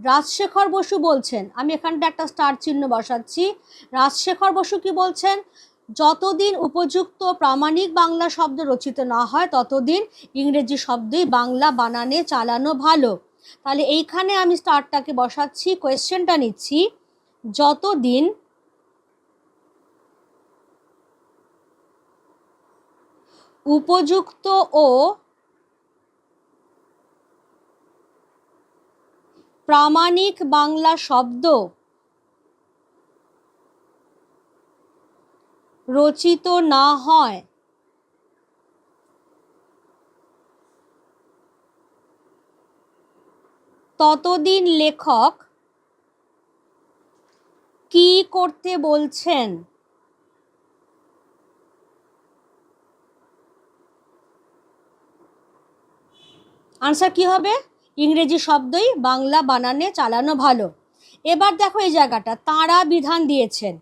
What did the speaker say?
রাজশেখর বসু বলছেন, আমি এখানটা একটা স্টার চিহ্ন বসাচ্ছি, রাজশেখর বসু কি বলছেন, যতদিন উপযুক্ত প্রামাণিক বাংলা শব্দ রচিত না হয় ততদিন ইংরেজি শব্দই বাংলা বানানে চালানো ভালো। তাহলে এইখানে আমি স্টারটাকে বসাচ্ছি, কোয়েশ্চেনটা নিচ্ছি, যতদিন উপযুক্ত ও প্রামাণিক বাংলা শব্দ রচিত না হয় ততদিন লেখক কি করতে বলছেন? আনসার কি হবে? ইংরেজি শব্দই বাংলা বানানে চালানো ভালো। এবার দেখো এই জায়গাটা, তাঁরা বিধান দিয়েছেন,